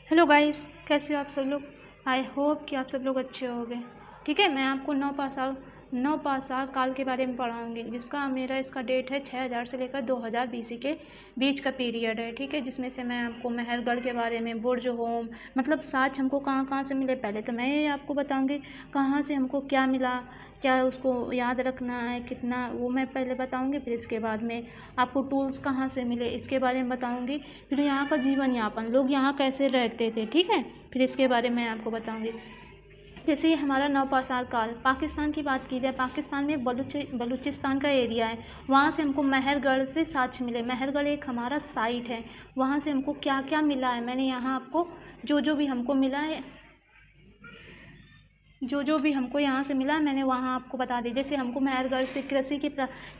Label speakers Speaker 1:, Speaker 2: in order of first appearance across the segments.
Speaker 1: Hello guys, कैसे हो आप सब लोग। आई होप कि आप सब लोग अच्छे होंगे। ठीक है, मैं आपको नौ पाषाण काल के बारे में पढ़ाऊँगी, जिसका इसका डेट है 6000 से लेकर 2000 BC के बीच का पीरियड है। ठीक है, जिसमें से मैं आपको मेहरगढ़ के बारे में, बुर्ज होम, मतलब साक्ष्य हमको कहाँ कहाँ से मिले। पहले तो मैं ये आपको बताऊँगी कहाँ से हमको क्या मिला, क्या उसको याद रखना है कितना, वो मैं पहले बताऊँगी। फिर इसके बाद में आपको टूल्स कहाँ से मिले इसके बारे में बताऊँगी। फिर यहाँ का जीवन यापन, लोग यहाँ कैसे रहते थे। ठीक है, फिर इसके बारे में आपको बताऊँगी। जैसे ये हमारा नवपाषाण काल, पाकिस्तान की बात की जाए, पाकिस्तान में बलूचिस्तान का एरिया है। वहाँ से हमको मेहरगढ़ से साक्ष्य मिले। मेहरगढ़ एक हमारा साइट है, वहाँ से हमको क्या क्या मिला है, मैंने यहाँ आपको जो भी हमको मिला है, जो भी हमको यहाँ से मिला मैंने वहाँ आपको बता दी। जैसे हमको मेहरगढ़ से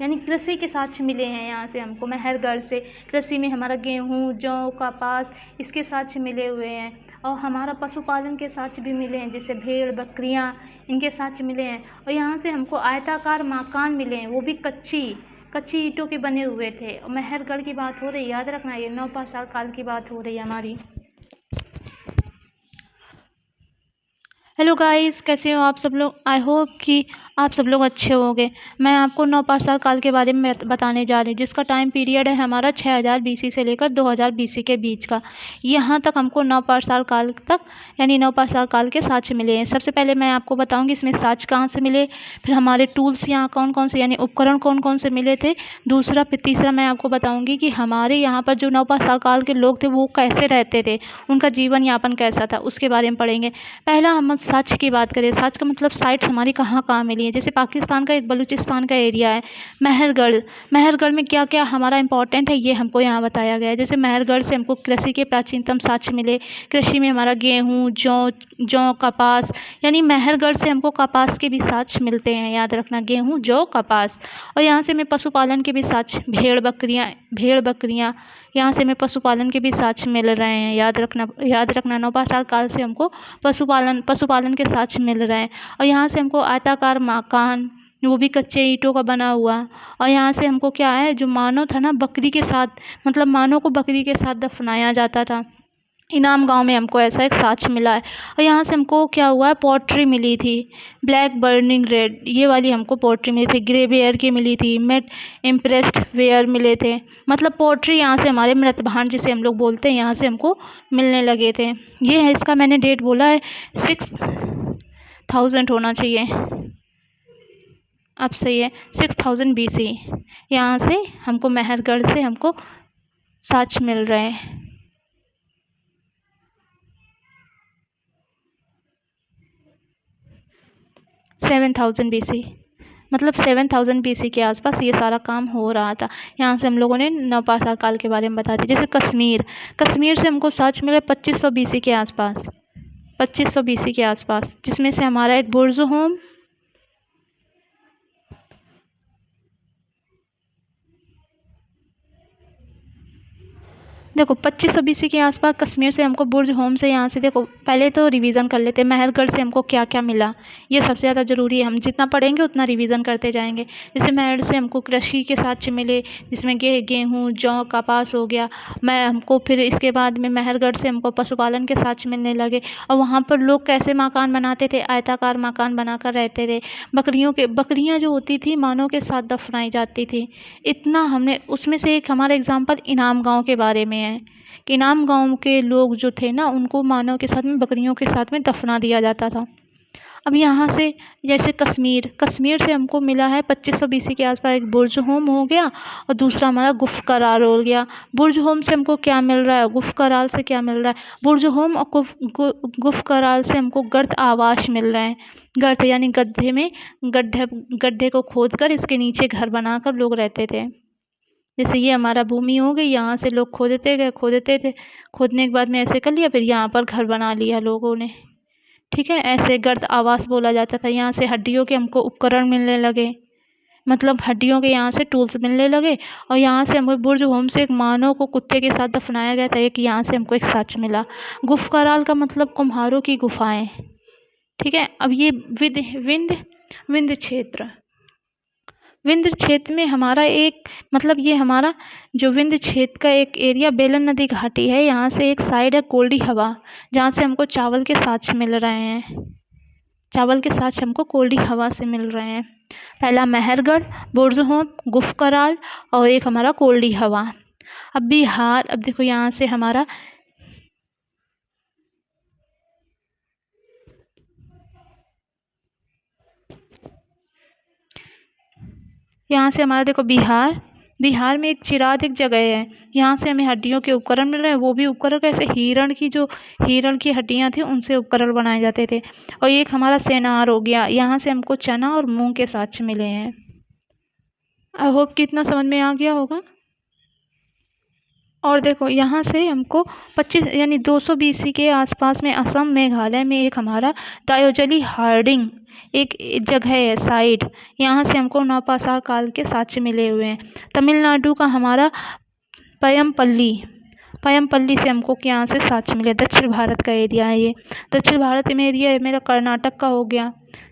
Speaker 1: यानी कृषि के साक्ष्य मिले हैं। यहाँ से हमको मेहरगढ़ से कृषि में हमारा गेहूँ, जौ, कपास, इसके साक्ष्य मिले हुए हैं। और हमारा पशुपालन के साक्ष्य भी मिले हैं, जैसे भेड़, बकरियाँ, इनके साक्ष्य मिले हैं। और यहाँ से हमको आयताकार मकान मिले हैं, वो भी कच्ची ईंटों के बने हुए थे। और मेहरगढ़ की बात हो रही, याद रखना, ये नवपाषाण काल की बात हो रही है हमारी। हेलो गाइस, कैसे हो आप सब लोग। आई होप कि आप सब लोग अच्छे होंगे। मैं आपको नवपाषाण काल के बारे में बताने जा रही हूँ, जिसका टाइम पीरियड है हमारा 6000 BC से लेकर 2000 BC के बीच का। यहाँ तक हमको नवपाषाण काल तक यानी नवपाषाण काल के साक्ष्य मिले हैं। सबसे पहले मैं आपको बताऊँगी इसमें साक्ष्य कहाँ से मिले, फिर हमारे टूल्स यहाँ कौन कौन से यानी उपकरण कौन कौन से मिले थे। दूसरा फिर तीसरा मैं आपको बताऊँगी कि हमारे यहाँ पर जो नवपाषाण काल के लोग थे वो कैसे रहते थे, उनका जीवन यापन कैसा था, उसके बारे में पढ़ेंगे। पहला हम साक्ष्य की बात करें, साक्ष्य का मतलब साइट्स हमारी कहाँ कहाँ मिली है। जैसे पाकिस्तान का एक बलूचिस्तान का एरिया है मेहरगढ़ में क्या क्या हमारा इंपॉर्टेंट है ये हमको यहाँ बताया गया है। जैसे मेहरगढ़ से हमको कृषि के प्राचीनतम साक्ष्य मिले। कृषि में हमारा गेहूँ, जौ, कपास, यानी मेहरगढ़ से हमको कपास के भी साक्ष्य मिलते हैं, याद रखना, गेहूँ, जौ, कपास। और यहाँ से हमें पशुपालन के भी साक्ष्य, भेड़ बकरियाँ, यहाँ से हमें पशुपालन के भी साक्ष्य मिल रहे हैं, याद रखना। नवपाषाण काल से हमको पशुपालन के साक्ष्य मिल रहे हैं। और यहाँ से हमको आयताकार मकान, वो भी कच्चे ईंटों का बना हुआ। और यहाँ से हमको क्या है, जो मानव था ना, बकरी के साथ, मतलब मानव को बकरी के साथ दफनाया जाता था। इनाम गांव में हमको ऐसा एक साक्ष्य मिला है। और यहाँ से हमको क्या हुआ है, पोट्री मिली थी, ब्लैक बर्निंग रेड, ये वाली हमको पोट्री मिली थी। ग्रे वेयर की मिली थी, मेट इम्प्रेस्ड वेयर मिले थे। मतलब पोट्री यहाँ से हमारे मृत भांड जिसे हम लोग बोलते हैं, यहाँ से हमको मिलने लगे थे। ये है, इसका मैंने डेट बोला है 6000 होना चाहिए, अब सही है 6000 BC। यहाँ से हमको मेहरगढ़ से हमको साक्ष्य मिल रहे हैं। 7000 BC, मतलब 7000 BC के आसपास ये सारा काम हो रहा था। यहाँ से हम लोगों ने नवपाषाण काल के बारे में बता दी। जैसे कश्मीर से हमको साक्ष्य मिले 2500 BC के आसपास, 2500 BC के आसपास, जिसमें से हमारा एक बुर्ज होम, देखो 2500 BC के आसपास कश्मीर से हमको बुर्ज होम से, यहाँ से देखो पहले तो रिवीजन कर लेते हैं मेहरगढ़ से हमको क्या क्या मिला। ये सबसे ज़्यादा ज़रूरी है, हम जितना पढ़ेंगे उतना रिवीजन करते जाएंगे। जैसे मेहरगढ़ से हमको कृषि के साक्ष्य मिले, जिसमें गेहूँ, जौ, कपास हो गया। हमको फिर इसके बाद में मेहरगढ़ से हमको पशुपालन के साक्ष्य मिलने लगे। और वहाँ पर लोग कैसे मकान बनाते थे, आयताकार मकान बनाकर रहते थे। बकरियाँ जो होती थी मानव के साथ दफनाई जाती थी। इतना हमने, उसमें से एक हमारा एग्जाम्पल इनाम गाँव के बारे में है कि इनाम गांव के लोग जो थे ना, उनको मानव के साथ में, बकरियों के साथ में दफना दिया जाता था। अब यहाँ से जैसे कश्मीर से हमको मिला है 2500 BC के आसपास एक बुर्ज होम हो गया। और दूसरा हमारा गुफ करार हो गया। बुर्ज होम से हमको क्या मिल रहा है, गुफ करार से क्या मिल रहा है। बुर्ज होम और गुफ करार से हमको गर्त आवास मिल रहे हैं। गर्त यानी गड्ढे को खोद कर इसके नीचे घर बनाकर लोग रहते थे। जैसे ये हमारा भूमि हो गई, यहाँ से लोग खोदते थे, खोदने के बाद में ऐसे कर लिया, फिर यहाँ पर घर बना लिया लोगों ने। ठीक है, ऐसे गर्द आवास बोला जाता था। यहाँ से हड्डियों के हमको उपकरण मिलने लगे, मतलब हड्डियों के यहाँ से टूल्स मिलने लगे। और यहाँ से हमको बुर्ज होम से एक मानव को कुत्ते के साथ दफनाया गया था, एक यहाँ से हमको एक साक्ष्य मिला। गुफ कराल का मतलब कुम्हारों की गुफाएं। ठीक है, अब ये विंध्य क्षेत्र, विंध्य क्षेत्र में हमारा एक मतलब ये हमारा जो विंध्य क्षेत्र का एक एरिया बेलन नदी घाटी है, यहाँ से एक साइड है कोल्डी हवा, जहाँ से हमको चावल के साक्ष्य मिल रहे हैं। चावल के साक्ष्य हमको कोल्डी हवा से मिल रहे हैं। पहला मेहरगढ़, बुर्ज़होम, गुफकराल और एक हमारा कोल्डी हवा। अब बिहार, अब देखो यहाँ से हमारा देखो बिहार में एक चिराद एक जगह है, यहाँ से हमें हड्डियों के उपकरण मिल रहे हैं। वो भी उपकरण कैसे, हिरण की हड्डियाँ थी उनसे उपकरण बनाए जाते थे। और एक हमारा सेनार हो गया, यहाँ से हमको चना और मूंग के साक्ष्य मिले हैं। आई होप कि इतना समझ में आ गया होगा। और देखो यहाँ से हमको 25 यानी 200 BC के आसपास में असम मेघालय में एक हमारा दायोजली हार्डिंग एक जगह है साइट, यहाँ से हमको नौपाषाण काल के साक्ष्य मिले हुए हैं। तमिलनाडु का हमारा पयमपल्ली से हमको यहाँ से साक्ष्य मिले। दक्षिण भारत का एरिया है ये। दक्षिण भारत में एरिया है मेरा कर्नाटक का हो गया,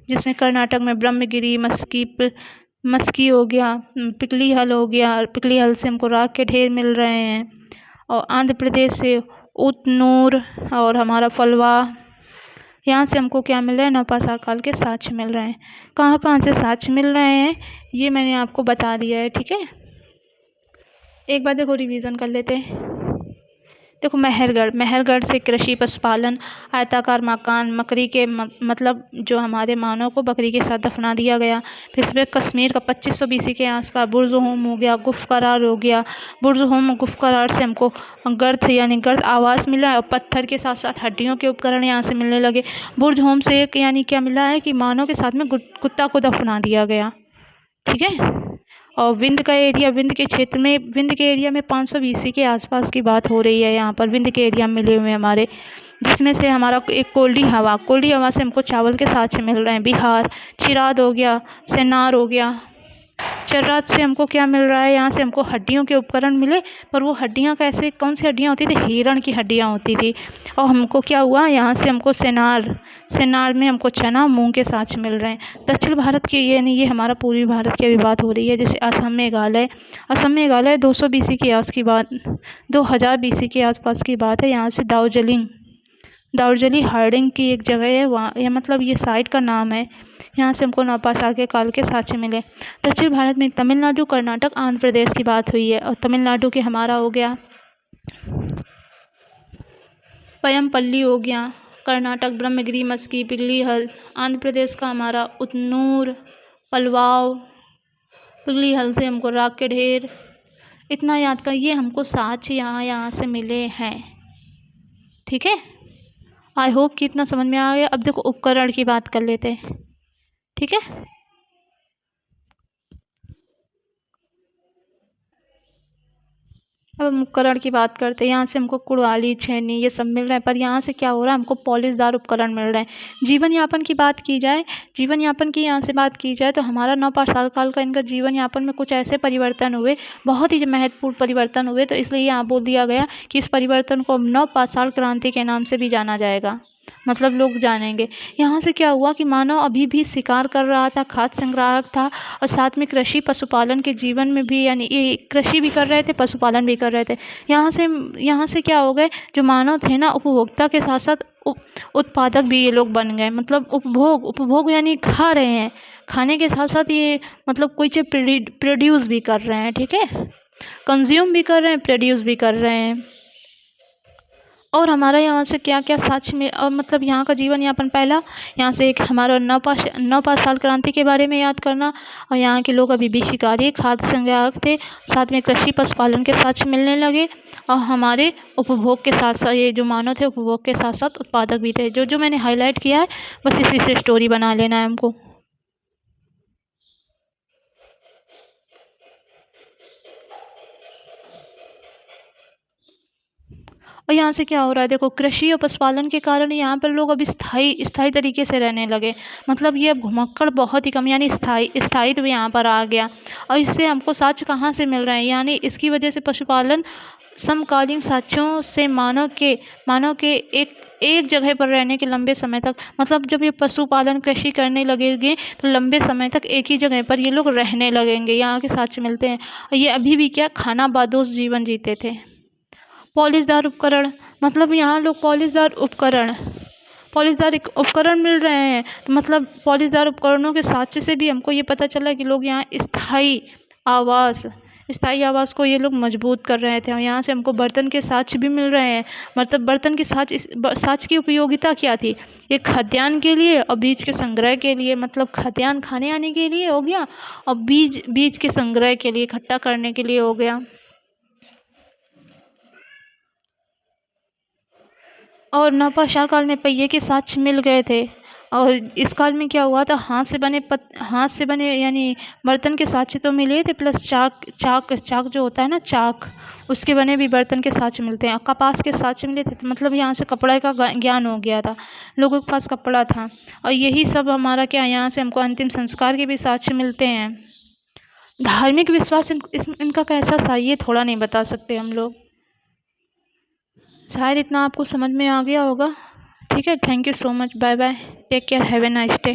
Speaker 1: जिसमें कर्नाटक में ब्रह्मगिरी, मस्की हो गया, पिकली हल हो गया। पिकली हल से हमको राख के ढेर मिल रहे हैं। और आंध्र प्रदेश से उतनूर और हमारा फलवा, यहाँ से हमको क्या मिल रहा है, नौपाषाण काल के साक्ष्य मिल रहे हैं। कहाँ से साक्ष्य मिल रहे हैं ये मैंने आपको बता दिया है, ठीक है। एक बार देखो रिवीजन कर लेते हैं। देखो मेहरगढ़ से कृषि, पशुपालन, आयताकार मकान, मकड़ी के मतलब जो हमारे मानव को बकरी के साथ दफना दिया गया। फिर इसमें कश्मीर का 2500 BC के आसपास बुर्ज़होम हो गया, गुफकरार हो गया। बुर्ज़होम और गुफकरार से हमको गर्द आवास मिला और पत्थर के साथ साथ हड्डियों के उपकरण यहाँ से मिलने लगे। बुर्ज़होम से एक यानी क्या मिला है कि मानव के साथ में कुत्ता को दफना दिया गया, ठीक है। और विंध्य के एरिया में 500 BC के आसपास की बात हो रही है। यहाँ पर विंध्य के एरिया मिले हुए हैं हमारे, जिसमें से हमारा एक कोल्डी हवा से हमको चावल के साक्ष्य मिल रहे हैं। बिहार चिराद हो गया, सेनार हो गया। चिराद से हमको क्या मिल रहा है, यहाँ से हमको हड्डियों के उपकरण मिले, पर वो हड्डियाँ कैसे, कौन सी हड्डियाँ होती थी, हिरण की हड्डियाँ होती थी। और हमको क्या हुआ, यहाँ से हमको सेनार में हमको चना मूंग के साक्ष्य मिल रहे हैं। दक्षिण भारत की ये हमारा पूर्वी भारत की अभी बात हो रही है। जैसे असम मेघालय 200 BC के आस की बात, 2000 BC के आसपास की बात है। यहाँ से दार्जिलिंग हार्डिंग की एक जगह है, वहाँ यह मतलब ये साइट का नाम है। यहाँ से हमको नौपाषाण के काल के साक्ष्य मिले। दक्षिण भारत में तमिलनाडु, कर्नाटक, आंध्र प्रदेश की बात हुई है। और तमिलनाडु के हमारा हो गया पयमपल्ली हो गया, कर्नाटक ब्रह्मगिरी, मस्की, पिगली हल। आंध्र प्रदेश का हमारा उतनूर, पलवाव, पिगली हल से हमको राख के ढेर। इतना याद कर, ये हमको साक्ष्य यहाँ से मिले हैं, ठीक है। आई होप कि इतना समझ में आ गया। अब देखो उपकरण की बात कर लेते हैं, ठीक है। अब हम उपकरण की बात करते हैं। यहाँ से हमको कुड़ाली, छेनी ये सब मिल रहा है, पर यहाँ से क्या हो रहा है, हमको पॉलिशदार उपकरण मिल रहे हैं। जीवन यापन की यहाँ से बात की जाए तो हमारा नौपाषाण काल का इनका जीवन यापन में कुछ ऐसे परिवर्तन हुए, बहुत ही महत्वपूर्ण परिवर्तन हुए। तो इसलिए यहाँ बोल दिया गया कि इस परिवर्तन को नवपाषाण क्रांति के नाम से भी जाना जाएगा, मतलब लोग जानेंगे। यहाँ से क्या हुआ कि मानव अभी भी शिकार कर रहा था, खाद्य संग्राहक था, और साथ में कृषि पशुपालन के जीवन में भी, यानी ये कृषि भी कर रहे थे, पशुपालन भी कर रहे थे। यहाँ से क्या हो गए, जो मानव थे ना, उपभोक्ता के साथ साथ उत्पादक भी ये लोग बन गए। मतलब उपभोग यानी खा रहे हैं, खाने के साथ साथ ये मतलब कोई चीज़ प्रोड्यूस भी कर रहे हैं, ठीक है। कंज्यूम भी कर रहे हैं, प्रोड्यूस भी कर रहे हैं। और हमारा यहाँ से क्या क्या साक्ष्य में, और मतलब यहाँ का जीवन यापन, पहला यहाँ से एक हमारा नवपाषाण क्रांति के बारे में याद करना। और यहाँ के लोग अभी भी शिकारी, खाद्य संग्राहक थे, साथ में कृषि पशुपालन के साक्ष्य मिलने लगे। और हमारे उपभोग के साथ साथ, ये जो मानव थे उपभोग के साथ साथ उत्पादक भी थे। जो मैंने हाईलाइट किया है बस इसी से स्टोरी बना लेना है हमको। और यहाँ से क्या हो रहा है, देखो कृषि और पशुपालन के कारण यहाँ पर लोग अभी स्थायी तरीके से रहने लगे। मतलब ये अब घुमक्कड़ बहुत ही कम, यानी स्थायित्व यहाँ पर आ गया। और इससे हमको साक्ष्य कहाँ से मिल रहे हैं, यानी इसकी वजह से पशुपालन समकालीन साक्ष्यों से मानव के एक एक जगह पर रहने के लंबे समय तक, मतलब जब ये पशुपालन कृषि करने लगेंगे तो लंबे समय तक एक ही जगह पर ये लोग रहने लगेंगे। यहाँ के साक्ष्य मिलते हैं। और ये अभी भी क्या खाना बादोश जीवन जीते थे। पॉलिशदार उपकरण, मतलब यहाँ लोग पॉलिशदार उपकरण मिल रहे हैं। तो मतलब पॉलिशदार उपकरणों के साक्ष्य से भी हमको ये पता चला कि लोग यहाँ स्थायी आवास को ये लोग मजबूत कर रहे थे। और यहाँ से हमको बर्तन के साक्ष्य भी मिल रहे हैं। मतलब बर्तन के साक्ष्य की उपयोगिता क्या थी? एक खाद्यान्न के लिए और बीज के संग्रह के लिए, मतलब खाद्यान्न खाने आने के लिए हो गया और बीज के संग्रह के लिए, इकट्ठा करने के लिए हो गया। और नवपाषाण काल में पहिए के साक्ष्य मिल गए थे। और इस काल में क्या हुआ था, हाथ से बने यानी बर्तन के साक्ष्य तो मिले थे, प्लस चाक जो होता है ना, चाक, उसके बने भी बर्तन के साक्ष्य मिलते हैं। कपास के साक्ष्य मिले थे। तो मतलब यहाँ से कपड़े का ज्ञान हो गया था, लोगों के पास कपड़ा था। और यही सब हमारा क्या, यहाँ से हमको अंतिम संस्कार के भी साक्ष्य मिलते हैं। धार्मिक विश्वास इनका कैसा था ये थोड़ा नहीं बता सकते हम लोग। शायद इतना आपको समझ में आ गया होगा। ठीक है, thank you so much, bye bye, take care, have a nice day.